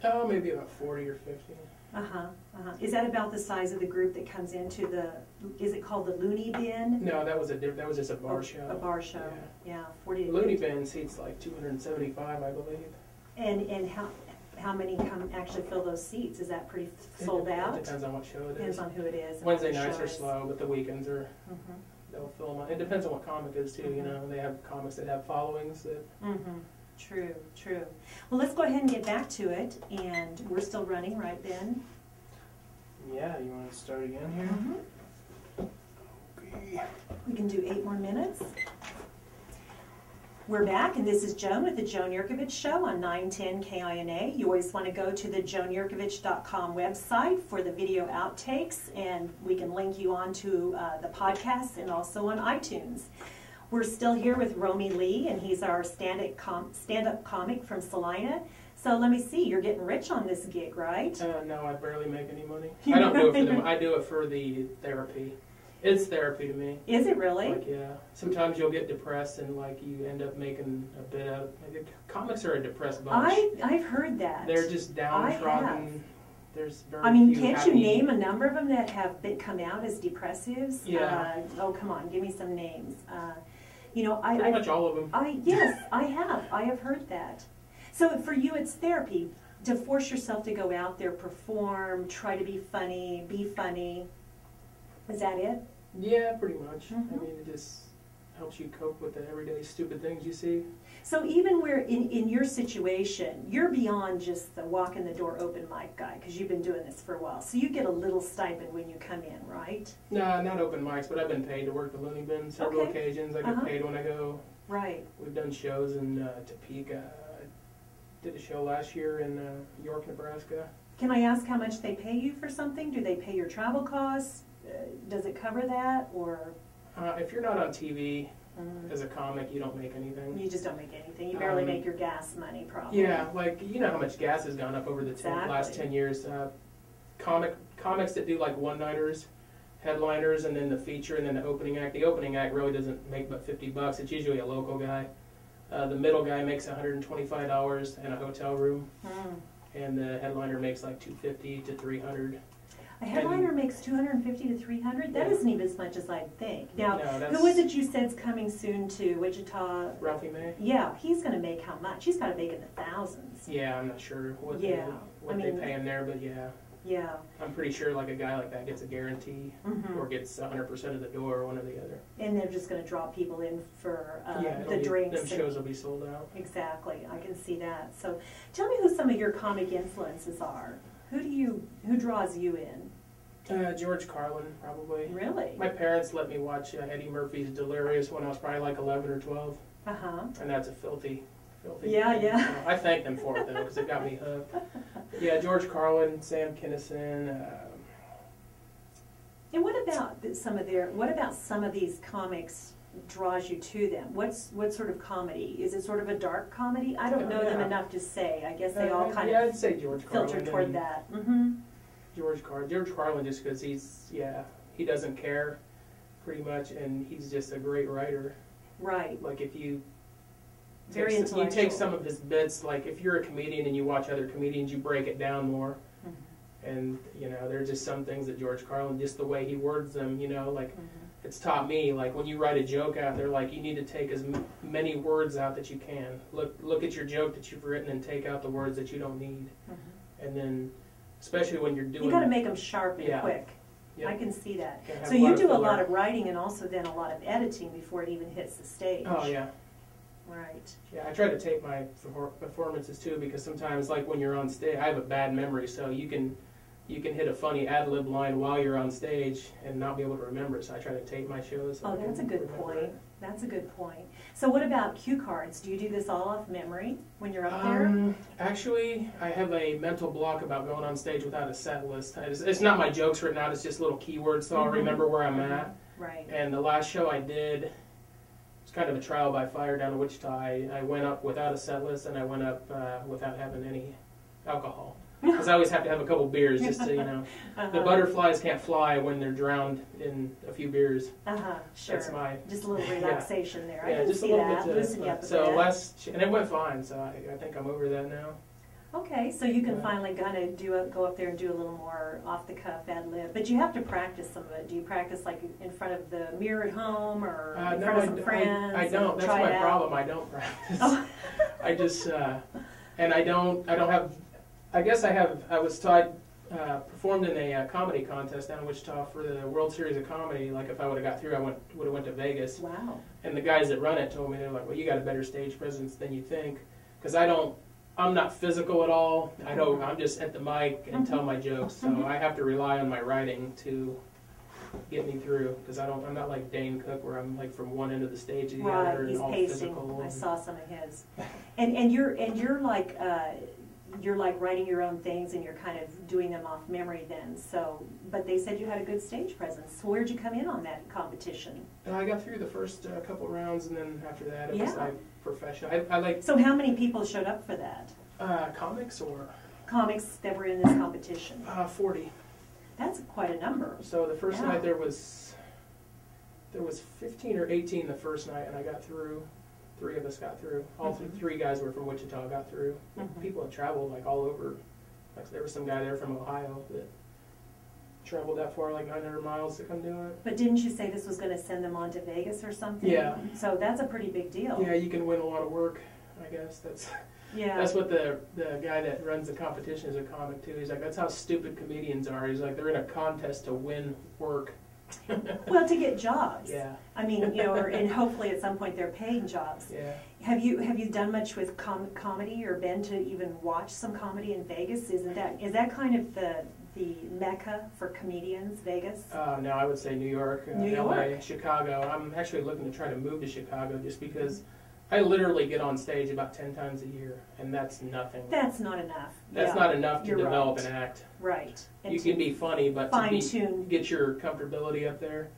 Oh, maybe about 40 or 50. Is that about the size of the group that comes into the? Is it called the Looney bin? No, that was just a bar show. A bar show. Yeah, 40. The Looney bin seats like 275, I believe. And how many come actually fill those seats? Is that pretty sold out? It depends on what show it is. Depends on who it is. Wednesday nights are slow, but the weekends are. They'll fill them. It depends on what comic it is too. You know, they have comics that have followings that. True, true. Well, let's go ahead and get back to it, and we're still running, right, Ben? Yeah, you want to start again here? Okay. We can do 8 more minutes. We're back, and this is Joan with the Joan Jerkovich Show on 910 KINA. You always want to go to the joanjerkovich.com website for the video outtakes, and we can link you on to the podcast and also on iTunes. We're still here with Roamie Lee, and he's our stand-up comic from Salina. So let me see, you're getting rich on this gig, right? No, I barely make any money. I don't do it for them. I do it for the therapy. It's therapy to me. Is it really? Like, yeah. Sometimes you'll get depressed and like you end up making a bit out of it. Comics are a depressed bunch. I've heard that. They're just downtrodden. There's very few can't happy. You name a number of them that have come out as depressives? Yeah. Oh, come on, give me some names. Pretty much all of them. Yes, I have heard that. So for you, it's therapy to force yourself to go out there, perform, try to be funny, be funny. Is that it? Yeah, pretty much. I mean, it just helps you cope with the everyday stupid things you see. So even where in your situation, you're beyond just the walk in the door open mic guy, because you've been doing this for a while. So you get a little stipend when you come in, right? No, not open mics, but I've been paid to work the Looney bin several occasions. I get paid when I go. Right. We've done shows in Topeka. I did a show last year in York, Nebraska. Can I ask how much they pay you for something? Do they pay your travel costs? Does it cover that, or? If you're not on TV as a comic, you don't make anything. You just don't make anything. You barely make your gas money, probably. Yeah, like, you know how much gas has gone up over the last 10 years. Comics that do like one-nighters, headliners, and then the feature, and then the opening act. The opening act really doesn't make but $50. It's usually a local guy. The middle guy makes $125 in a hotel room, and the headliner makes like $250 to $300. A headliner makes $250 to $300. That isn't even as much as I'd think. Now, no, who was it you said's coming soon to Wichita? Ralphie May. Yeah, he's going to make how much? He's got to make in the thousands. Yeah, I'm not sure what they pay him there, but yeah. Yeah. I'm pretty sure like a guy like that gets a guarantee or gets 100% of the door, one or the other. And they're just going to draw people in for the drinks. drinks. Them shows will be sold out. Exactly. I can see that. So tell me who some of your comic influences are. Who draws you in? George Carlin, probably. Really? My parents let me watch Eddie Murphy's Delirious when I was probably like 11 or 12. And that's a filthy. Yeah. I thank them for it though, because it got me hooked. Yeah, George Carlin, Sam Kinison. And what about some of these comics draws you to them? What sort of comedy? Is it sort of a dark comedy? I don't know them enough to say. I guess they all kind of I'd say George Carlin, filter toward that. George Carlin, just because he doesn't care, pretty much, and he's just a great writer. Right. Like if you take some of his bits, like if you're a comedian and you watch other comedians, you break it down more. And there's just some things that George Carlin, just the way he words them, like it's taught me, like when you write a joke out there, like you need to take as many words out that you can. Look at your joke that you've written and take out the words that you don't need. And then, especially when you're doing, you got to make them sharp and quick. Yep. I can see that. So you do a lot of writing and also then a lot of editing before it even hits the stage. Oh yeah. Right. Yeah, I try to tape my performances too, because sometimes, like when you're on stage, I have a bad memory, so you can hit a funny ad-lib line while you're on stage and not be able to remember it. So I try to tape my shows. So that's a good point. That's a good point. So what about cue cards? Do you do this all off memory when you're up there? Actually, I have a mental block about going on stage without a set list. It's not my jokes written out. It's just little keywords, so I'll remember where I'm at. Right. And the last show I did, it was kind of a trial by fire down in Wichita. I went up without a set list, and I went up without having any alcohol. Because I always have to have a couple beers just to, the butterflies can't fly when they're drowned in a few beers. Sure. That's my... Just a little relaxation there. Yeah, I can just see a little that. bit. Loosen you up a bit. And it went fine, so I think I'm over that now. Okay, so you can finally kind of go up there and do a little more off the cuff ad lib, but you have to practice some of it. Do you practice like in front of the mirror at home or in front of some friends? I don't. That's my problem. I don't practice. Oh. I just and I don't have. I guess I was taught. Performed in a comedy contest down in Wichita for the World Series of Comedy. Like if I would have got through, I would have went to Vegas. Wow! And the guys that run it told me, they're like, "Well, you got a better stage presence than you think," because I'm not physical at all. I'm just at the mic and tell my jokes. So I have to rely on my writing to get me through, because I'm not like Dane Cook where I'm like from one end of the stage to the other and he's all pacing. physical. I saw some of his, and you're like. You're like writing your own things and you're kind of doing them off memory then. So, but they said you had a good stage presence. So where'd you come in on that competition? I got through the first couple rounds, and then after that it was like professional. I like. So how many people showed up for that? Comics or? Comics that were in this competition. 40. That's quite a number. So the first night there was 15 or 18 the first night, and I got through. 3 of us got through. All 3 guys were from Wichita, got through. People had traveled like all over. Like there was some guy there from Ohio that traveled that far, like 900 miles to come do it. But didn't you say this was going to send them on to Vegas or something? Yeah. So that's a pretty big deal. Yeah, you can win a lot of work, I guess. That's what the guy that runs the competition is a comic too. He's like, that's how stupid comedians are. He's like, they're in a contest to win work. Well, to get jobs. Yeah. I mean, and hopefully at some point they're paying jobs. Yeah. Have you done much with comedy or been to even watch some comedy in Vegas? Is that kind of the mecca for comedians, Vegas? No, I would say New York, New LA, York. Chicago. I'm actually looking to try to move to Chicago just because I literally get on stage about 10 times a year, and that's nothing. That's not enough. That's not enough to develop an act. Right. And you can be funny, but to get your comfortability up there.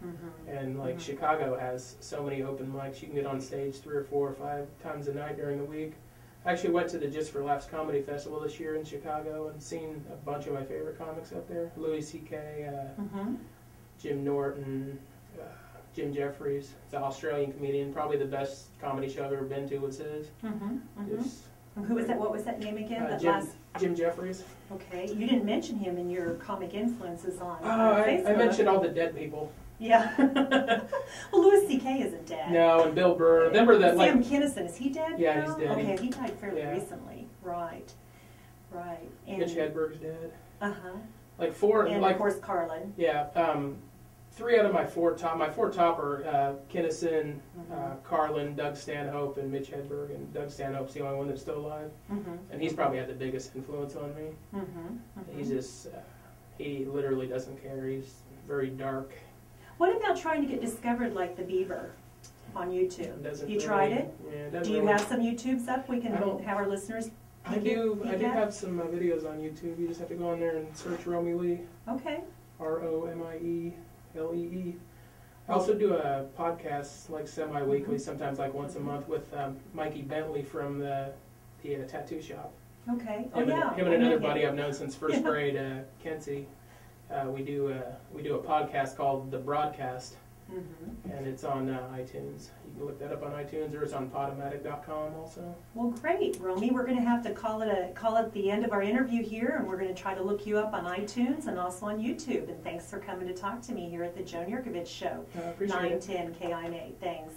And like Chicago has so many open mics. You can get on stage 3 or 4 or 5 times a night during the week. I actually went to the Just for Laughs Comedy Festival this year in Chicago and seen a bunch of my favorite comics up there. Louis C.K., Jim Norton, Jim Jeffries. It's an Australian comedian. Probably the best comedy show I've ever been to was his. Who was that? What was that name again? Jim Jeffries. Okay. You didn't mention him in your comic influences on Facebook. I mentioned all the dead people. Yeah. Well, Louis C.K. isn't dead. No, and Bill Burr. Remember that? Sam Kinison, is he dead? Yeah, now? he's dead. Okay, he died fairly recently. Right. And Mitch Hedberg's dead. Like and of course Carlin. Yeah. 3 out of my 4 top are Kinison, Carlin, Doug Stanhope, and Mitch Hedberg. And Doug Stanhope's the only one that's still alive. And he's probably had the biggest influence on me. He's just, he literally doesn't care. He's very dark. What about trying to get discovered like the Beaver on YouTube? You tried it? Yeah, do you have some YouTubes up we can have our listeners I do have some videos on YouTube. You just have to go on there and search Roamie Lee. Okay. ROMIELEE. I also do a podcast like semi-weekly, sometimes like once a month with Mikey Bentley from the tattoo shop. Okay. Him and another buddy I've known since first grade, Kenzie. We do a podcast called The Broadcast, and it's on iTunes. You can look that up on iTunes, or it's on Podomatic.com also. Well, great, Roamie. We're going to have to call it the end of our interview here, and we're going to try to look you up on iTunes and also on YouTube. And thanks for coming to talk to me here at the Joan Jerkovich Show, 910 KINA. Thanks.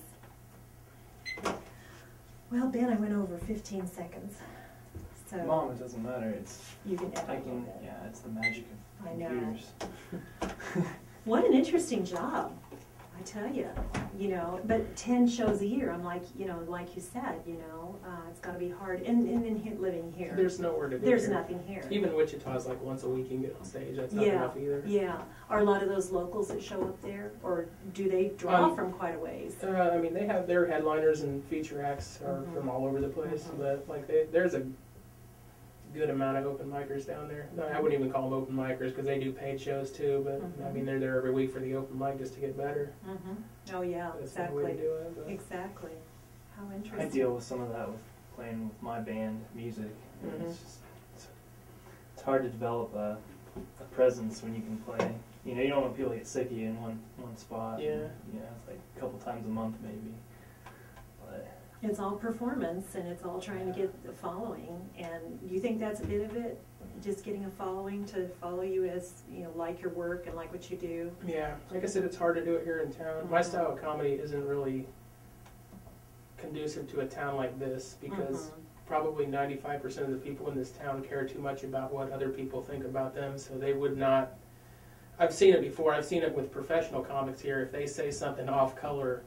Well, Ben, I went over 15 seconds. So Mom, it doesn't matter. It's you can it's the magic of computers. What an interesting job, I tell you. But 10 shows a year. I'm like, like you said, it's got to be hard. And living here, there's nowhere to go. There's nothing here. Even Wichita's like once a week you can get on stage. That's not enough either. Yeah. Are a lot of those locals that show up there, or do they draw from quite a ways? I mean, they have their headliners and feature acts are from all over the place, but like there's a good amount of open micers down there. I wouldn't even call them open micers because they do paid shows too, but I mean, they're there every week for the open mic just to get better. Oh yeah, that's exactly. The way to do it, exactly. How interesting. I deal with some of that with playing with my band music. It's hard to develop a presence when you can play. You don't want people to get sick of you in one spot. Yeah. And, it's like a couple times a month maybe. But It's all performance, and it's all trying to get the following. And you think that's a bit of it? Just getting a following to follow you as, you know, like your work and like what you do? Yeah, like I said, it's hard to do it here in town. My style of comedy isn't really conducive to a town like this because probably 95% of the people in this town care too much about what other people think about them, so they would not. I've seen it before. I've seen it with professional comics here. If they say something off color,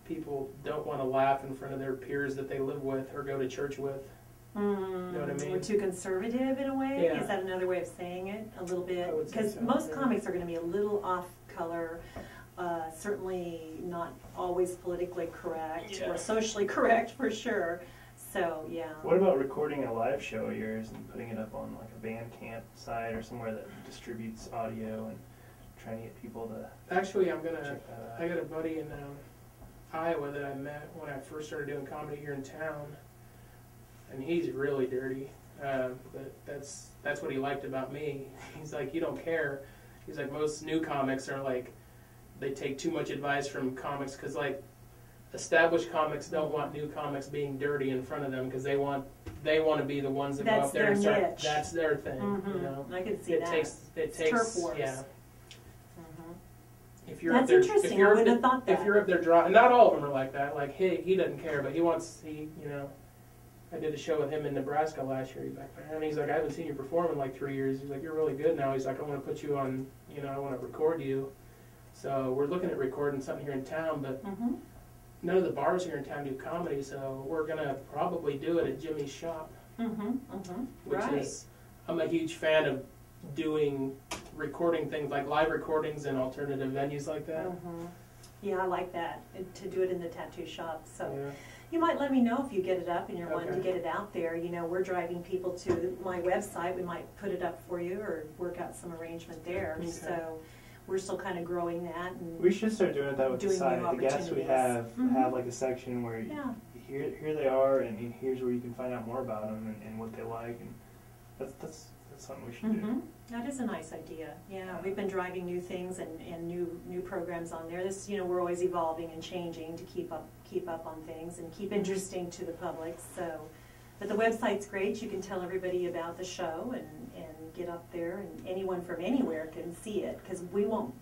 people don't want to laugh in front of their peers that they live with or go to church with. You know what I mean? We're too conservative in a way? Yeah. Is that another way of saying it? A little bit? I would say Because so, most yeah. comics are going to be a little off color, certainly not always politically correct or socially correct for sure. So, yeah. What about recording a live show of yours and putting it up on like a Bandcamp site or somewhere that distributes audio and trying to get people to Actually, I'm gonna. check that out? I got a buddy in Iowa that I met when I first started doing comedy here in town, and he's really dirty. But that's what he liked about me. He's like, you don't care. He's like, most new comics are like, they take too much advice from comics because like established comics don't want new comics being dirty in front of them because they want to be the ones that go up there and start. Niche. That's their thing. You know, I can see it that. takes turf wars. yeah. If you're That's up there, interesting. If you're I up wouldn't there, have thought that. If you're up there drawing, and not all of them are like that. Like he doesn't care, but he you know. I did a show with him in Nebraska last year. He's like, man, he's like, I haven't seen you perform in like 3 years. He's like, you're really good now. He's like, I want to put you on, you know, I want to record you. So we're looking at recording something here in town, but none of the bars here in town do comedy, so we're gonna probably do it at Jimmy's shop, which is, I'm a huge fan of doing recording things like live recordings and alternative venues like that. Yeah, I like that, to do it in the tattoo shop. So Yeah. you might let me know if you get it up and you're wanting to Okay. get it out there. You know, we're driving people to my website. We might put it up for you or work out some arrangement there. Okay. So we're still kind of growing that. And We should start doing that with the doing site. new The guests we opportunities. have like a section where yeah. here they are, and here's where you can find out more about them and what they like, and that's something we should do. That is a nice idea. Yeah, we've been driving new things and new programs on there. This, you know, we're always evolving and changing to keep up on things and keep interesting to the public. So, but the website's great. You can tell everybody about the show and get up there, and anyone from anywhere can see it because we won't.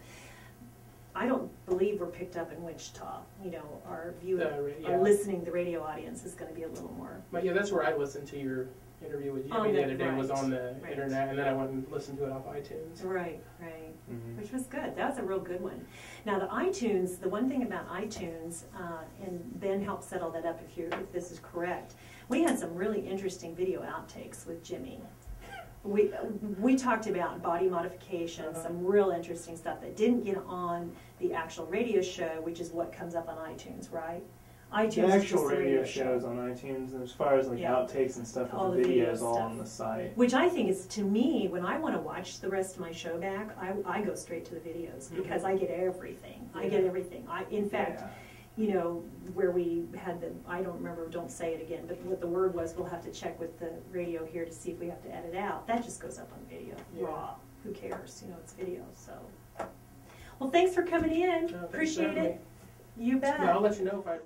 I don't believe we're picked up in Wichita. You know, our our listening, the radio audience is going to be a little more. But yeah, that's where I listened to your interview with Jimmy the other day. Was on the internet, and then I went and listened to it off iTunes. Right, which was good. That was a real good one. Now the iTunes, the one thing about iTunes, and Ben helped settle that up if this is correct. We had some really interesting video outtakes with Jimmy. We talked about body modification, some real interesting stuff that didn't get on the actual radio show, which is what comes up on iTunes, right? iTunes The is actual just the radio shows on iTunes, and as far as like outtakes and stuff all with the video videos, all stuff. on the site. Which I think is, to me, when I want to watch the rest of my show back, I go straight to the videos because I get everything. I get everything. In fact, you know, where we had the, I don't remember, don't say it again, but what the word was, we'll have to check with the radio here to see if we have to edit out. That just goes up on video, raw. Who cares? You know, it's video, so. Well, thanks for coming in. Appreciate it. You bet. No, I'll let you know if I...